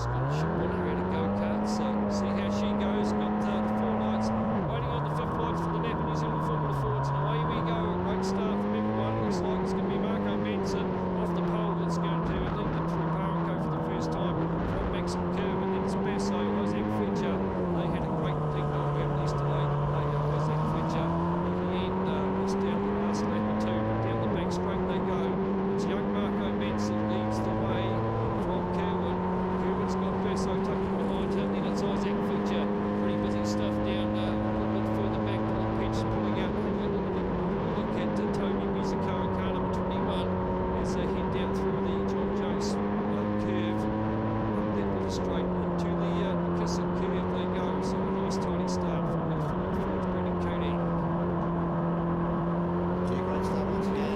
Scottish on her in a go-kart, so see how she goes. Got the 4 lights, waiting on the 5th lights for the Napa New Zealand Formula Fords, and away we go. A great start from everyone. Looks like it's going to be Marco Benson off the pole that's going to lead them through Paraco for the first time from Maxim Curve, and then it's Basso, Isaac Fletcher. They had a great thing on them yesterday. Isaac Fletcher in the end was down the last lap or 2, but down the back straight they go. It's young Marco Benson leads the way from Kerwin. Kerwin's got Basso tucking behind him, then it's Isaac Fletcher. Pretty busy stuff down a little bit further back. Paul Pitch pulling out. Look at Toby Musico and car number 21 as they head down through the John Jones curve. That little straight into the McKissick curve they go. So a nice tidy start from the Ford Brendan Cooney. Great start once again.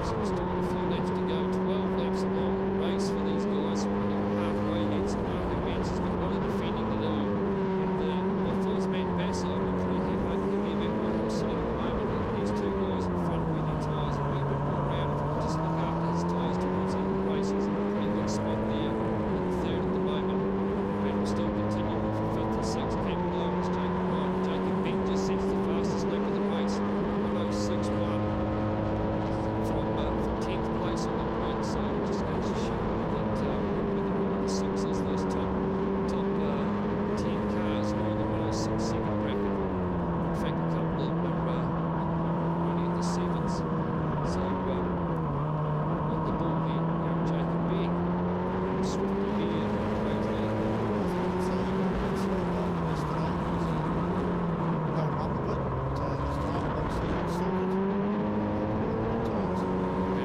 So we've still got a few laps to go, 12 laps along the race for these guys. We're only halfway yet, so Marco Benson's got a lot of defending to do. And for his man Basso, we're pretty happy about where he's sitting at the moment. These two guys in front with their tyres a wee bit more around. If we just look after his tyres towards the end of the race, he's in a pretty good spot there. In third at the moment. But we'll still continue for fifth and sixth. Campbell Owens, Jacob Ryan, Jacob Beck just sets the fastest lap of the race. 106.1 from 10th place on the grid. So just goes to show that with all the sixes, those top 10 cars are in the 106 second bracket. In fact, a couple of them are only in the sevens. So on the ball here, Jacob Beck, swiftly here, greatly.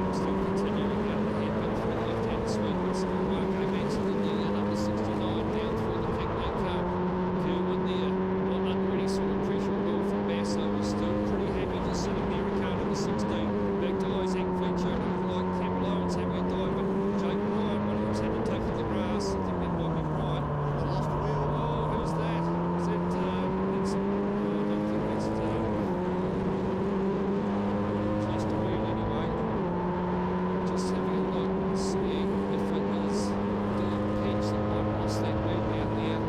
Still continuing down the headwind through the left-hand sweep. It's Marco Benson in there, number 69, down through the picnic car. Kerwin there, not under any sort of pressure at all from Basso. He's still pretty happy just sitting there, Ricardo the 16. Back to Isaac Fletcher, like Campbell Owens having a dive, but Jake Ryan, one of them's had to take to the grass. I think that might be Brian. Oh, who's that? Is that, that's, I don't think that's, lost a wheel anyway. Just having a look and seeing if it is Dylan Peach that might have lost that wheel down there.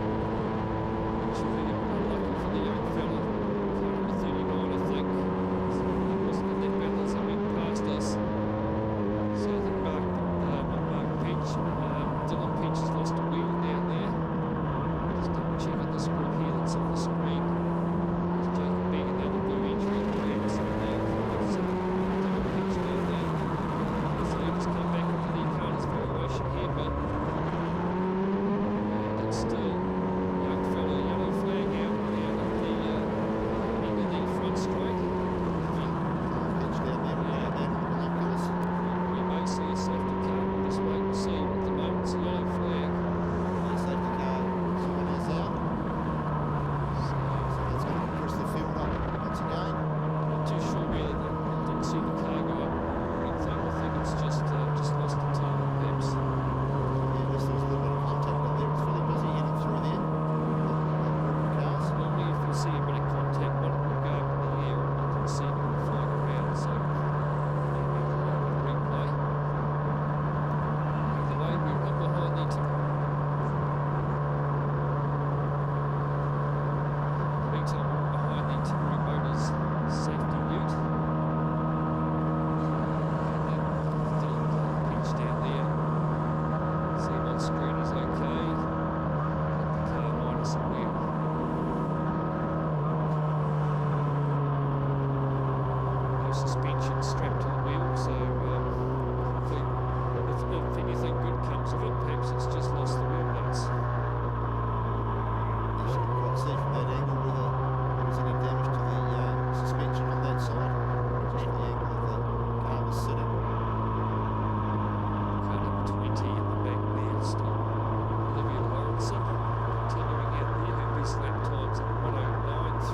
Which would be unlucky for the young fella. Car number 39, I think. So he wasn't in that battle as he went past us. So I think Mark Peach, Dylan Peach has lost a wheel down there. Just double checking this group here that's on the screen. There's Jacob Beck and the other blue entry in the back. So there, there's Dylan Peach down there. So they just come back into the Carter's valuation here, but and it's still young fella, yellow flag out down at the end of the front straight. We may see a safety car, we'll just wait and see. At the moment it's a yellow flag. Not too sure really, didn't see the car go up or anything. I think it's just lost the time perhaps. Normally if you see a bit of contact, one will go up in the air and you can see them flying around, so maybe replay. Either way, we're up behind the meantime, we're behind the Timaru Motors safety ute. And then Peach down there. See him on screen, he's okay. The car minus a wheel. No suspension strapped to the wheel, so hopefully if anything good comes of it, perhaps it's just lost the wheel nuts. Car number 20 in the back there, still Olivia Lawrence continuing out there. Her best lap times at 109.3.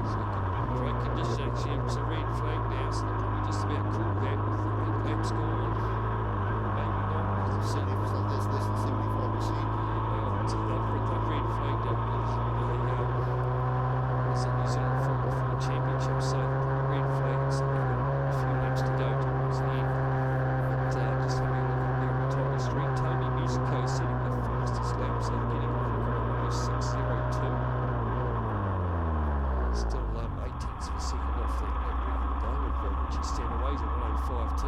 So great condition actually. It was a red flag now, so they'll probably just about cool that with the red laps gone. Maybe not, because it's well, it's they've red flagged it with the New Zealand Formula 4 Championship, so they'll probably red flag it, so they've got a few laps to go towards the end. But just having a look up there on the top of the street, Toby Musico setting the fastest lap, so getting quicker on 06.02. Still 8 tenths of a second off that record though, of Richie Stanaway's at 105.2.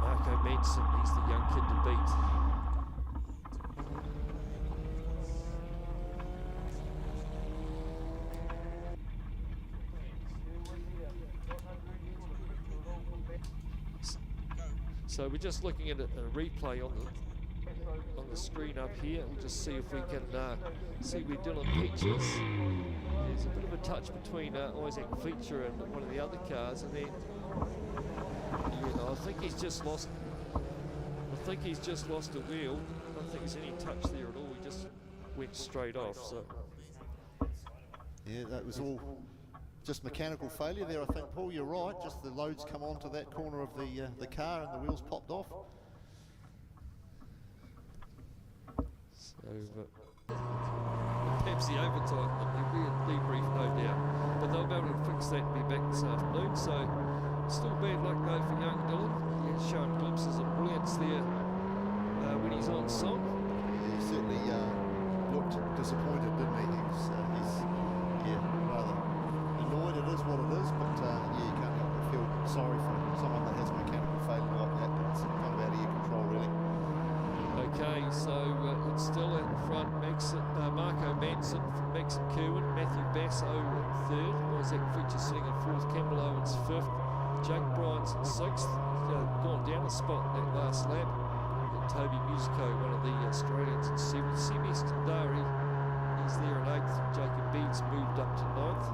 Marco Benson, he's the young kid to beat. So we're just looking at a replay on the screen up here. We'll just see if we can see where Dylan Peach is. There's a bit of a touch between Isaac Fletcher and one of the other cars, and then I think he's just lost. I think he's just lost a wheel. I don't think there's any touch there at all. He just went straight off. So Yeah, that was all just mechanical failure there, I think, Paul. You're right. Just the loads come onto that corner of the car and the wheels popped off. So perhaps the overtime, there'll be a debrief, no doubt. But they'll be able to fix that and be back this afternoon. So still bad luck though for young Dylan. He's shown glimpses of brilliance there when he's on song. He certainly looked disappointed, didn't he? He's rather annoyed. It is what it is, but you can't help but feel sorry for someone that has mechanical failure like that. It's kind of out of your control, really. Okay, so it's still out in front. Marco Manson from Max and Kerwin, Mathew Basso in third, Isaac Fletcher sitting in fourth, Campbell Owens fifth, Jake Bryant's in sixth. Gone down a spot in that last lap. And Toby Musico, one of the Australians, in seventh. Semi Stendari, he's there in eighth. Jacob Beeds moved up to ninth.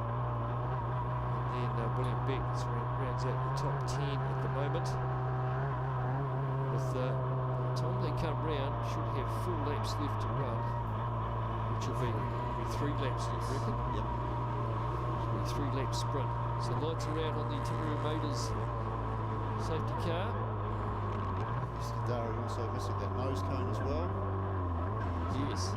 And then William Beck rounds out the top 10 at the moment. With by the time they come round, should have 4 laps left to run, which will be 3 laps, you reckon? Yep. It'll be 3 lap sprint. So lights are out on the Timaru Motors safety car. Darrell also missing that nose cone as well. Yes.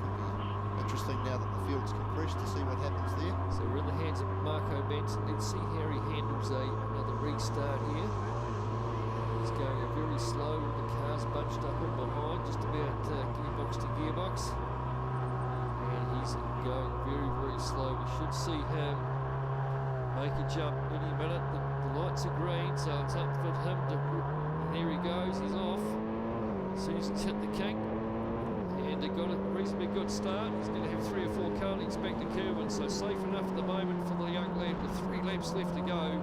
Interesting now that the field's compressed to see what happens there. So we're in the hands of Marco Manson. Let's see how he handles another restart here. He's going very slow, the car's bunched up in behind, just about gearbox to gearbox. And he's going very, very slow. We should see him make a jump any minute. The lights are green, so it's up for him to... There he goes, he's off. As soon as he's hit the kink, and they got a reasonably good start. He's going to have 3 or 4 carlings back to Kerwin, so safe enough at the moment for the young lad with 3 laps left to go.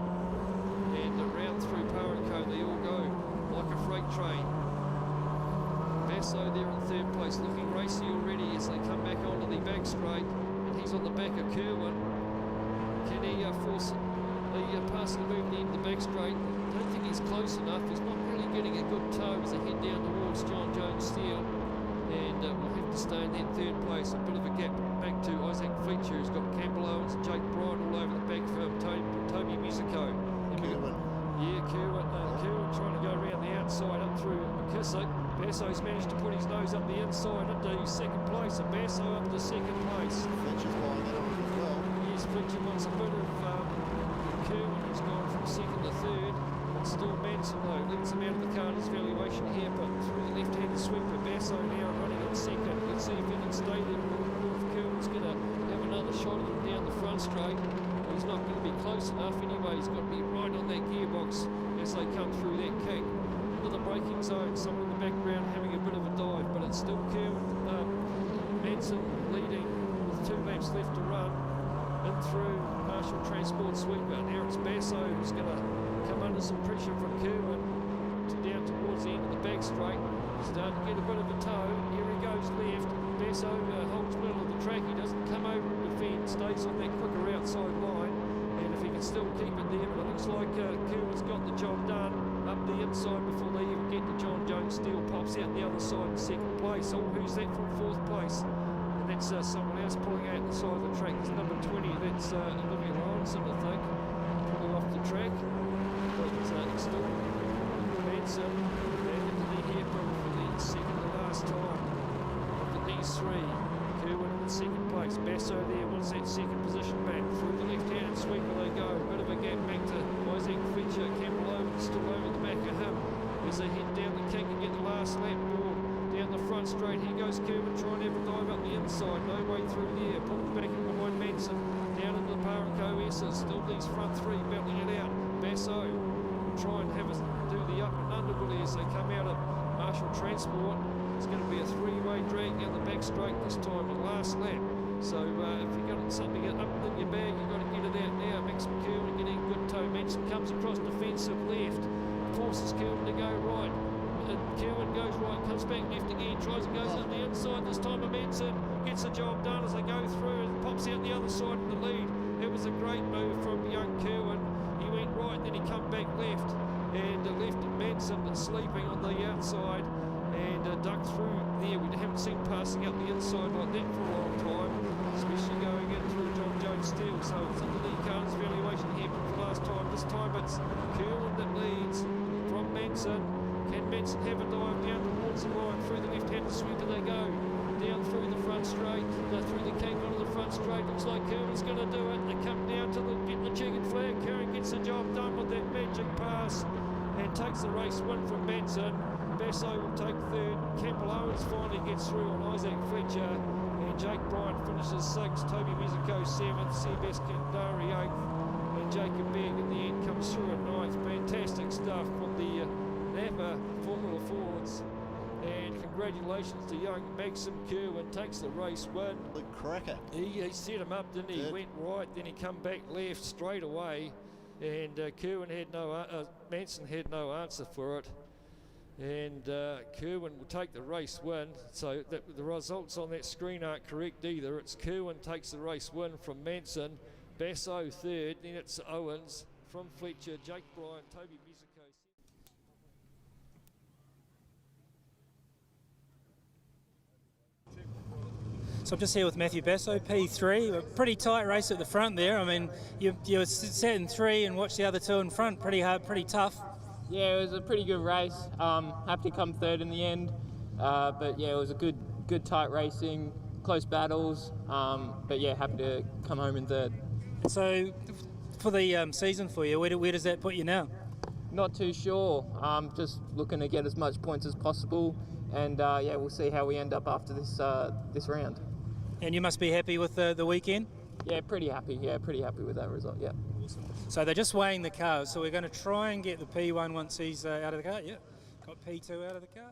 And around through Paraco, they all go like a freight train. Basso there in third place, looking racy already as they come back onto the back straight, and he's on the back of Kerwin. Can he force the passing move at the end of the back straight? I don't think he's close enough. He's not really getting a good toe as they head down towards John Jones Steel. And we'll have to stay in that third place. A bit of a gap back to Isaac Fletcher, who's got Campbell Owens and Jake Bryant all over the back for Toby Musico. Kerwin. Yeah, Kerwin trying to go around the outside up through McKissick. Basso's managed to put his nose up the inside into second place, and Basso up to second place. Fletcher's lying in on it as well. Yes, Fletcher wants a bit of Kerwin, who's gone from second to third. It's still Manson though, leads him out of the Carter's valuation here, but through the left-handed sweeper. Basso now running on second. Let's see if he can stay there. If Kerwin's going to have another shot at him down the front straight. He's not going to be close enough anyway. He's got to be right on that gearbox as they come through that kick into the braking zone. Someone in the background having a bit of a dive, but it's still Manson leading with 2 laps left to run in through Marshall Transport Sweeper. Now it's Basso who's going to come under some pressure from Kerwin down towards the end of the back straight. He's starting to get a bit of a toe. Here he goes left. Basso holds middle of the track. He doesn't come over and defend, stays on that quicker outside line. And if he can still keep it there, but it looks like Kerwin's got the job done up the inside before they even get to John Jones Steel. Pops out the other side in second place. Oh, who's that from fourth place? And that's someone else pulling out the side of the track. It's number 20. That's Olivia Lawrenson, I think, pulling off the track. But it's still Manson back into the hairpin for the second to last time. Look at these 3. Kerwin in second place. Basso there wants that second position back. Through the left-handed sweeper they go. Bit of a gap back to Isaac Fletcher. Campbell Owens still over the back of him as they head down the kink and get the last lap board. Down the front straight, here goes Kerwin trying to have a dive up the inside. No way through there. Pulled back in behind Manson. Down into the Paraco S's. Still these front 3 battling it out. Basso try and do the up and under bully as they come out of Marshall Transport. It's going to be a 3-way drag down the back straight this time, the last lap. So if you've got something up in your bag, you've got to get it out now. Max McKerwin getting a good toe. Manson comes across defensive left, forces Kerwin to go right. Kerwin goes right, comes back left again, tries and goes on the inside. This time Manson gets the job done as they go through and pops out the other side of the lead. It was a great move from young Kerwin. He went right, then he come back left, and left Manson sleeping on the outside, and ducked through there. We haven't seen passing up the inside like that for a long time, especially going in through John Jones Steel. It's Kerwin that leads from Manson. Can Manson have a dive down towards the line? Through the left-handed sweeper they go. Down through the front straight, through the cake onto the front straight. Looks like Kerwin's going to do it. They come down to get the chicken flag. Kerwin gets the job done with that magic pass and takes the race win from Manson. Basso will take third. Campbell Owens finally gets through on Isaac Fletcher. And Jake Bryant finishes sixth. Toby Mizuko seventh. Sebas Kandari eighth. And Jacob Begg in the end comes through at ninth. Fantastic stuff from the Napa Formula Fords. And congratulations to young Maxim Kerwin, takes the race win. The cracker. He set him up, didn't he? He went right, then he come back left straight away. And Kerwin had Manson had no answer for it. And Kerwin will take the race win. So the results on that screen aren't correct either. It's Kerwin takes the race win from Manson, Basso third, then it's Owens from Fletcher, Jake Bryant, Toby Mizuko. So I'm just here with Mathew Basso, P3. A pretty tight race at the front there. I mean, you sat in three and watched the other two in front. Pretty hard, pretty tough. Yeah, it was a pretty good race. Happy to come third in the end. But yeah, it was a good tight racing, close battles. But yeah, happy to come home in third. So for the season for you, where does that put you now? Not too sure. Just looking to get as much points as possible. And yeah, we'll see how we end up after this round. And you must be happy with the weekend? Yeah, pretty happy. Yeah, pretty happy with that result, yeah. So they're just weighing the cars, so we're going to try and get the P1 once he's out of the car. Yeah, got P2 out of the car.